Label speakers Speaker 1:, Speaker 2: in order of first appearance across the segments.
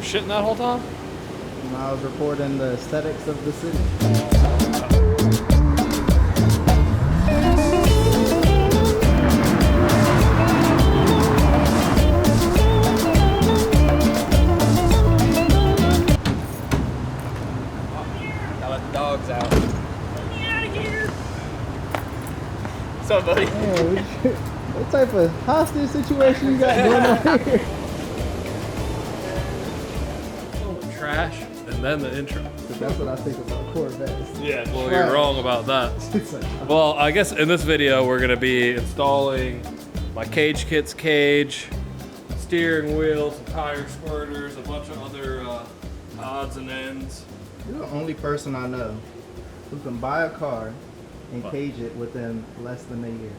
Speaker 1: were shitting that whole time?
Speaker 2: And I was reporting the aesthetics of the city.
Speaker 1: Dogs out. Let me out of here. What's up, buddy?
Speaker 2: Man, what type of hostage situation you got going on here?
Speaker 1: Trash and then the intro.
Speaker 2: That's what I think about Corvettes.
Speaker 1: Yeah, well, you're wrong about that. Well, I guess in this video we're gonna be installing my cage kit's cage, steering wheels, some tire squirters, a bunch of other odds and ends.
Speaker 2: You're the only person I know who can buy a car and cage it within less than a year.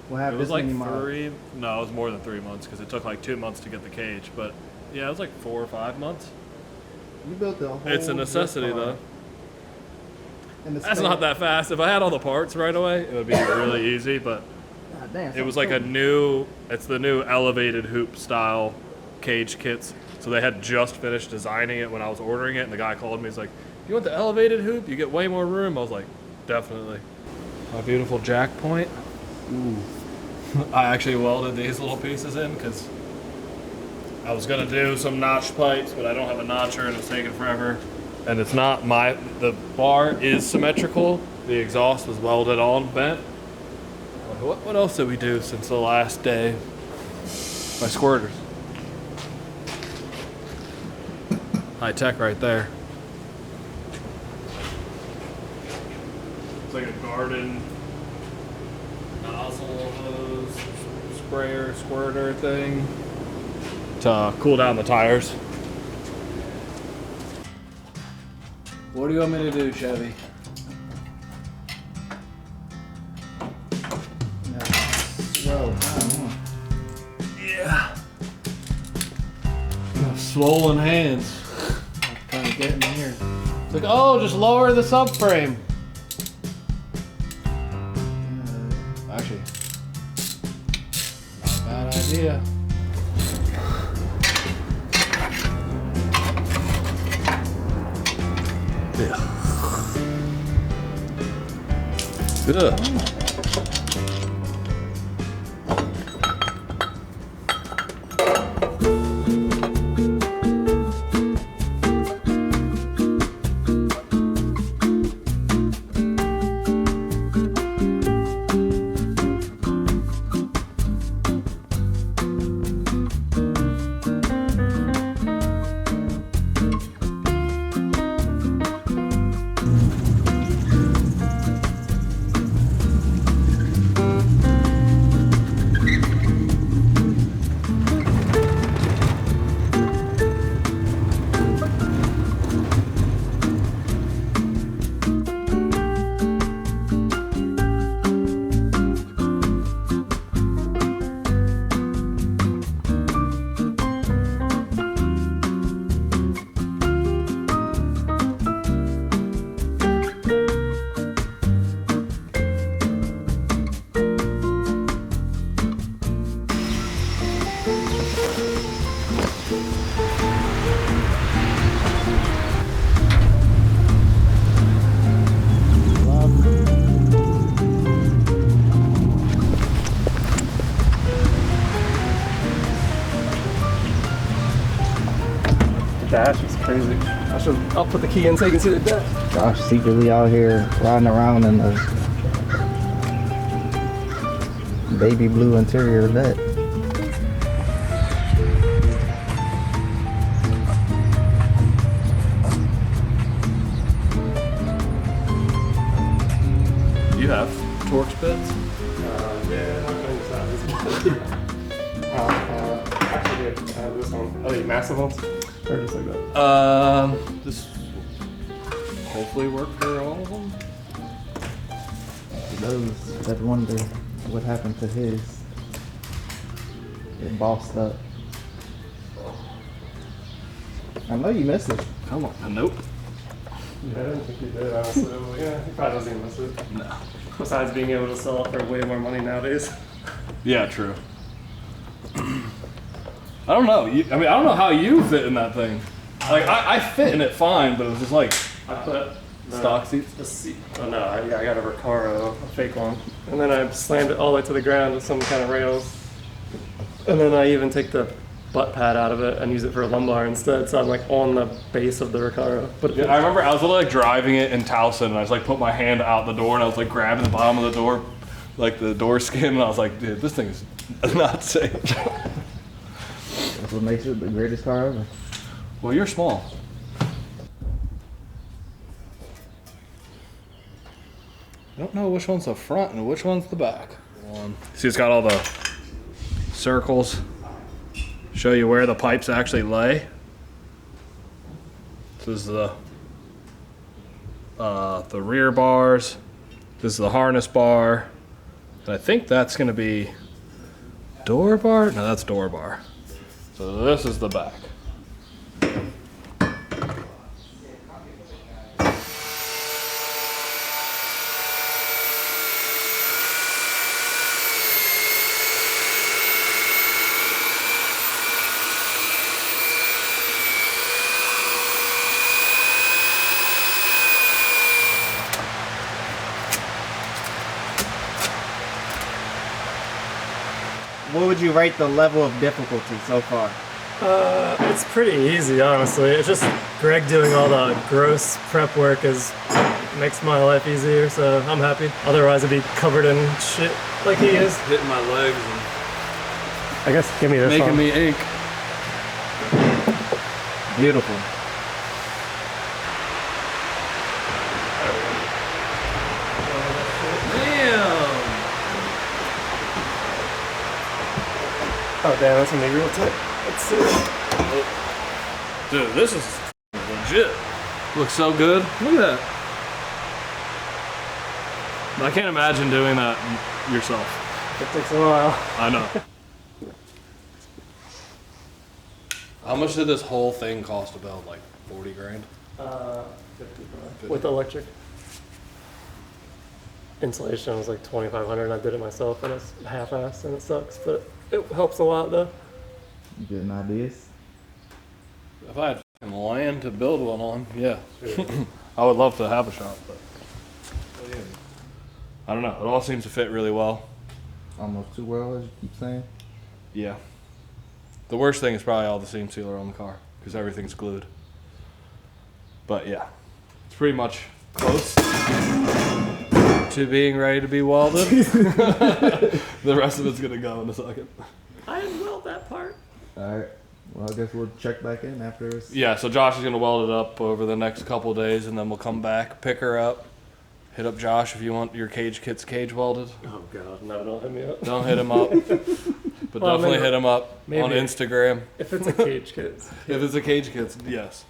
Speaker 2: We'll have
Speaker 1: It was
Speaker 2: this
Speaker 1: like
Speaker 2: many miles.
Speaker 1: no, it was more than 3 months because it took like 2 months to get the cage. But yeah, it was like 4 or 5 months.
Speaker 2: You built the whole.
Speaker 1: It's a necessity though.
Speaker 2: In the
Speaker 1: That's
Speaker 2: span-
Speaker 1: not that fast. If I had all the parts right away, it would be really easy. But
Speaker 2: God damn,
Speaker 1: it was like it's the new elevated hoop style cage kits. So they had just finished designing it when I was ordering it, and the guy called me. He's like, "You want the elevated hoop? You get way more room." I was like, "Definitely." My beautiful jack point. Ooh. I actually welded these little pieces in because I was gonna do some notch pipes, but I don't have a notcher, and it's taking forever. And it's not the bar is symmetrical. The exhaust was welded on, bent. What else did we do since the last day? My squirters. High tech right there. It's like a garden nozzle hose sprayer squirter thing to cool down the tires. What do you want me to do, Chevy?
Speaker 2: Whoa,
Speaker 1: Yeah. Swollen hands.
Speaker 2: trying to get in here.
Speaker 1: It's like, oh, just lower the subframe. Actually, not a bad idea. Yeah. Ugh.
Speaker 3: Dash is crazy. I'll put the key in so you can see the dash.
Speaker 2: Josh secretly out here riding around in a baby blue interior Corvette.
Speaker 1: You have Torx bits?
Speaker 3: Yeah, not going to size. Actually, this one. Are they massive ones? Or just like that?
Speaker 1: This hopefully work for all of them.
Speaker 2: For those that wonder what happened to his, it bossed up. I know you missed it.
Speaker 1: Come on. Nope.
Speaker 3: Yeah, I didn't think he did, honestly. Well, yeah, he probably doesn't even miss it.
Speaker 1: No.
Speaker 3: Besides being able to sell it for way more money nowadays.
Speaker 1: Yeah, true. I don't know. I mean, I don't know how you fit in that thing. Like, I fit in it fine, but it was just like
Speaker 3: I put
Speaker 1: stock seats.
Speaker 3: the seat. Oh no, I got a Recaro, a fake one, and then I slammed it all the way to the ground with some kind of rails, and then I even take the butt pad out of it and use it for a lumbar instead. So I'm like on the base of the Recaro. But
Speaker 1: Yeah, I remember I was like driving it in Towson, and I just like put my hand out the door, and I was like grabbing the bottom of the door, like the door skin, and I was like, dude, this thing is not safe.
Speaker 2: That's what makes it the greatest car ever.
Speaker 1: Well, you're small. I don't know which one's the front and which one's the back. See, it's got all the circles. Show you where the pipes actually lay. This is the rear bars. This is the harness bar. And I think that's going to be door bar. No, that's door bar. So this is the back.
Speaker 2: What would you rate the level of difficulty so far?
Speaker 3: it's pretty easy, honestly. It's just Greg doing all the gross prep work makes my life easier, so I'm happy. Otherwise, I'd be covered in shit like he is.
Speaker 1: Hitting my legs and
Speaker 3: I guess give me this
Speaker 1: making
Speaker 3: one.
Speaker 1: me ache.
Speaker 2: Beautiful.
Speaker 3: Oh damn, that's gonna be real tight. Let's see.
Speaker 1: Dude, this is legit. Looks so good. Look at that. I can't imagine doing that yourself.
Speaker 3: It takes a while.
Speaker 1: I know. How much did this whole thing cost to build? Like 40 grand?
Speaker 3: 55. With electric. Installation was like 2,500 and I did it myself and it's half-assed and it sucks, but it helps a lot though.
Speaker 2: You getting ideas?
Speaker 1: If I had fucking land to build one on, yeah. I would love to have a shop, but I don't know. It all seems to fit really well.
Speaker 2: Almost too well, as you keep saying.
Speaker 1: Yeah. The worst thing is probably all the seam sealer on the car because everything's glued. But yeah, it's pretty much close to being ready to be welded. The rest of it's gonna go in a second.
Speaker 3: I didn't weld that part.
Speaker 2: Alright. Well, I guess we'll check back in after this.
Speaker 1: Yeah, so Josh is gonna weld it up over the next couple of days, and then we'll come back, pick her up, hit up Josh if you want your cage kits cage welded.
Speaker 3: Oh god, no, don't hit me up.
Speaker 1: Don't hit him up, but
Speaker 3: Well,
Speaker 1: definitely
Speaker 3: maybe-
Speaker 1: hit him up
Speaker 3: maybe.
Speaker 1: on Instagram.
Speaker 3: If it's a cage kit.
Speaker 1: If it's a cage kits, yes.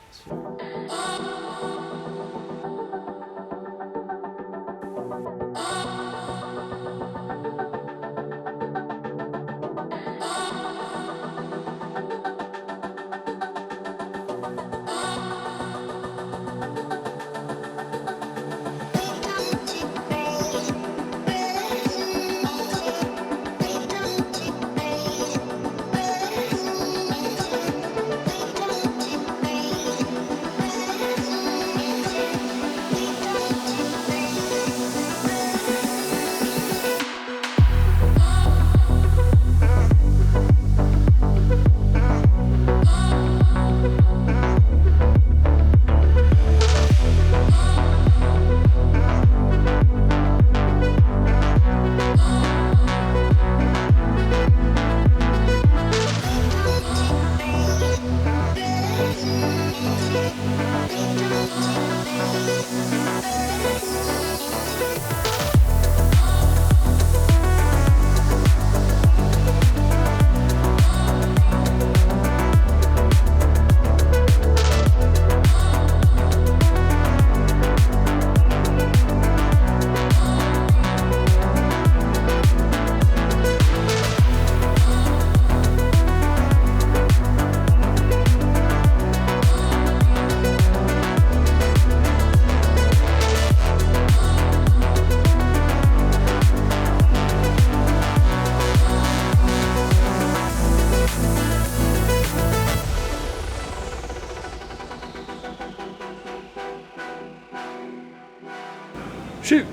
Speaker 1: Shoot.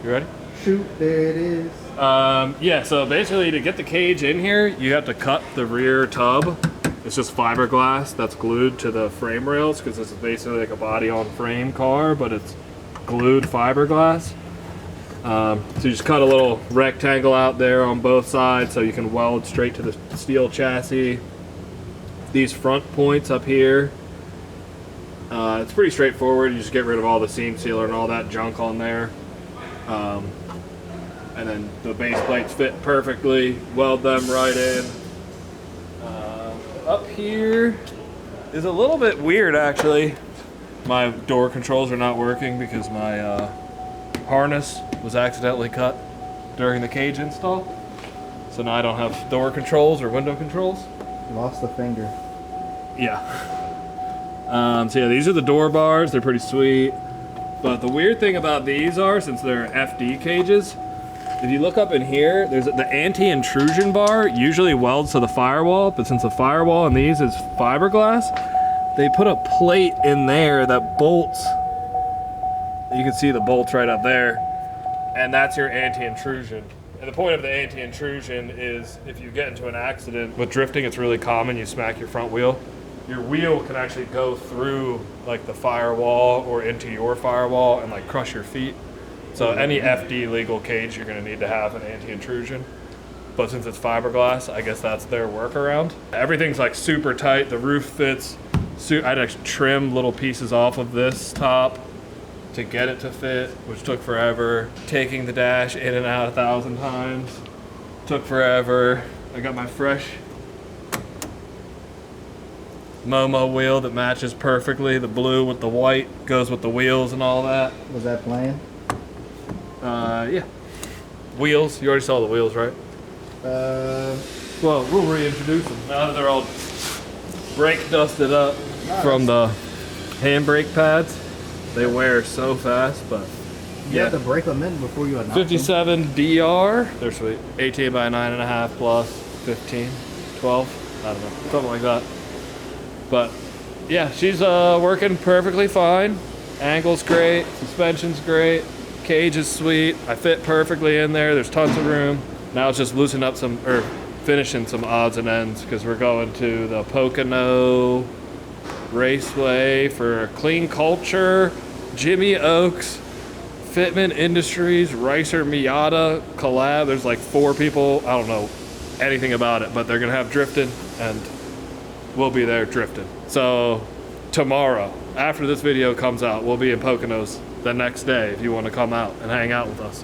Speaker 1: You ready?
Speaker 2: Shoot, there it is.
Speaker 1: Yeah, so basically to get the cage in here, you have to cut the rear tub. It's just fiberglass that's glued to the frame rails because this is basically like a body on frame car, but it's glued fiberglass. So you just cut a little rectangle out there on both sides so you can weld straight to the steel chassis. These front points up here, it's pretty straightforward. You just get rid of all the seam sealer and all that junk on there. And then the base plates fit perfectly, weld them right in. Up here is a little bit weird actually. My door controls are not working because my harness was accidentally cut during the cage install. So now I don't have door controls or window controls.
Speaker 2: Lost a finger.
Speaker 1: Yeah. So yeah, these are the door bars. They're pretty sweet. But the weird thing about these are, since they're FD cages, if you look up in here, there's the anti-intrusion bar usually welds to the firewall, but since the firewall in these is fiberglass, they put a plate in there that bolts. You can see the bolts right up there, and that's your anti-intrusion. And the point of the anti-intrusion is if you get into an accident with drifting, it's really common, you smack your front wheel. Your wheel can actually go through like the firewall or into your firewall and like crush your feet. So any FD legal cage, you're gonna need to have an anti-intrusion. But since it's fiberglass, I guess that's their workaround. Everything's like super tight, the roof fits. I'd actually trim little pieces off of this top to get it to fit, which took forever. Taking the dash in and out 1,000 times took forever. I got my fresh Momo wheel that matches perfectly. The blue with the white goes with the wheels and all that.
Speaker 2: Was that planned?
Speaker 1: Yeah. Wheels, you already saw the wheels, right? Well, we'll reintroduce them now that they're all brake dusted up from the handbrake pads. They wear so fast, but
Speaker 2: you have to break them in before you announce
Speaker 1: 57 DR, they're sweet. 18 by 9.5 plus 15, 12, I don't know, something like that. But yeah, she's working perfectly fine. Angle's great, suspension's great, cage is sweet. I fit perfectly in there. There's tons of room. Now it's just loosening up some, or finishing some odds and ends because we're going to the Pocono Raceway for Clean Culture, Jimmy Oaks, Fitment Industries, Ricer Miata collab. There's like 4 people. I don't know anything about it, but they're gonna have drifting and we'll be there drifting. So tomorrow, after this video comes out, we'll be in Poconos the next day if you want to come out and hang out with us.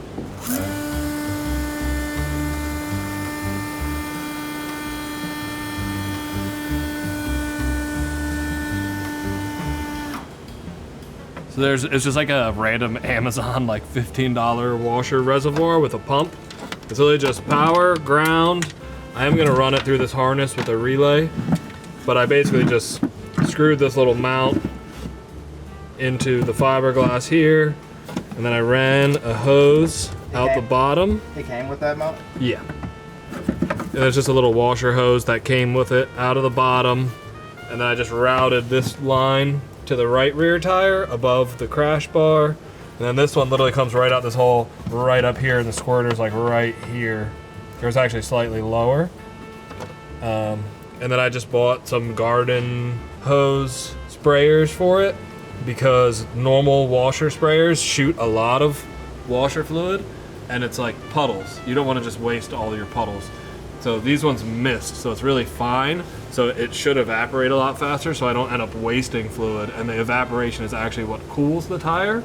Speaker 1: So it's just like a random Amazon like $15 washer reservoir with a pump. It's really just power, ground. I am gonna run it through this harness with a relay, but I basically just screwed this little mount into the fiberglass here, and then I ran a hose out the bottom.
Speaker 2: It came with that mount?
Speaker 1: Yeah. And there's just a little washer hose that came with it out of the bottom, and then I just routed this line to the right rear tire above the crash bar, and then this one literally comes right out this hole right up here, and the squirter's like right here. It's actually slightly lower. And then I just bought some garden hose sprayers for it because normal washer sprayers shoot a lot of washer fluid and it's like puddles. You don't want to just waste all your puddles. So these ones mist, so it's really fine. So it should evaporate a lot faster so I don't end up wasting fluid, and the evaporation is actually what cools the tire.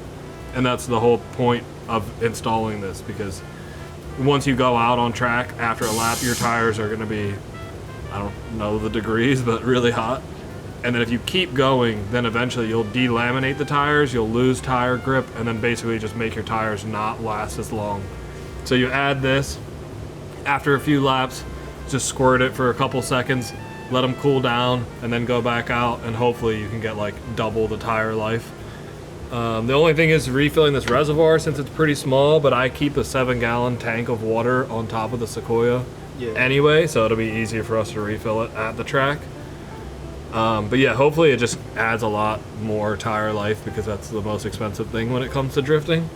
Speaker 1: And that's the whole point of installing this, because once you go out on track after a lap, your tires are gonna be, I don't know the degrees, but really hot. And then if you keep going, then eventually you'll delaminate the tires, you'll lose tire grip, and then basically just make your tires not last as long. So you add this, after a few laps, just squirt it for a couple seconds, let them cool down, and then go back out, and hopefully you can get like double the tire life. The only thing is refilling this reservoir since it's pretty small, but I keep a 7-gallon tank of water on top of the Sequoia anyway, so it'll be easier for us to refill it at the track. But yeah, hopefully it just adds a lot more tire life because that's the most expensive thing when it comes to drifting.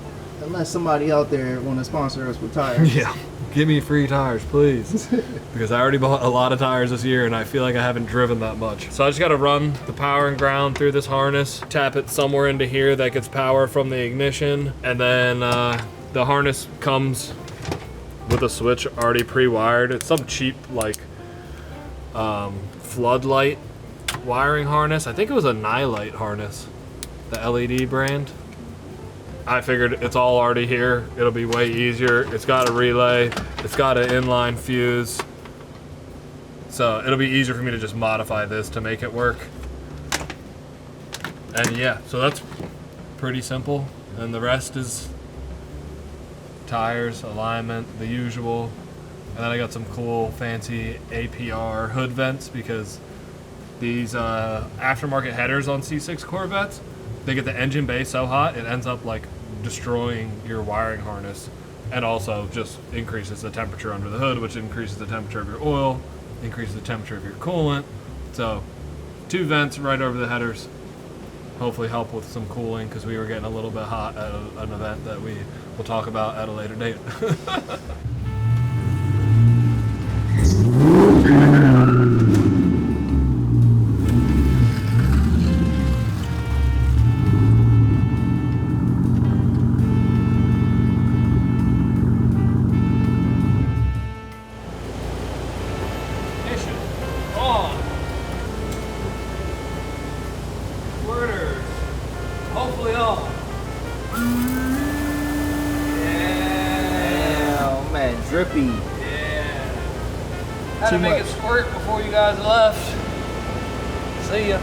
Speaker 2: Unless somebody out there want to sponsor us with tires.
Speaker 1: Yeah, give me free tires, please. Because I already bought a lot of tires this year and I feel like I haven't driven that much. So I just gotta run the power and ground through this harness, tap it somewhere into here that gets power from the ignition, and then the harness comes with a switch already pre-wired. It's some cheap like floodlight wiring harness. I think it was a Nylite harness, the LED brand. I figured it's all already here. It'll be way easier. It's got a relay. It's got an inline fuse. So it'll be easier for me to just modify this to make it work. And yeah, so that's pretty simple. And the rest is tires, alignment, the usual. And then I got some cool fancy APR hood vents because these aftermarket headers on C6 Corvettes, they get the engine bay so hot it ends up like destroying your wiring harness, and also just increases the temperature under the hood, which increases the temperature of your oil, increases the temperature of your coolant. So 2 vents right over the headers hopefully help with some cooling because we were getting a little bit hot at an event that we will talk about at a later date. Squirters, hopefully on. Yeah.
Speaker 2: Oh man, drippy.
Speaker 1: Yeah. Had to
Speaker 2: Too
Speaker 1: make
Speaker 2: much.
Speaker 1: it squirt before you guys left. See ya.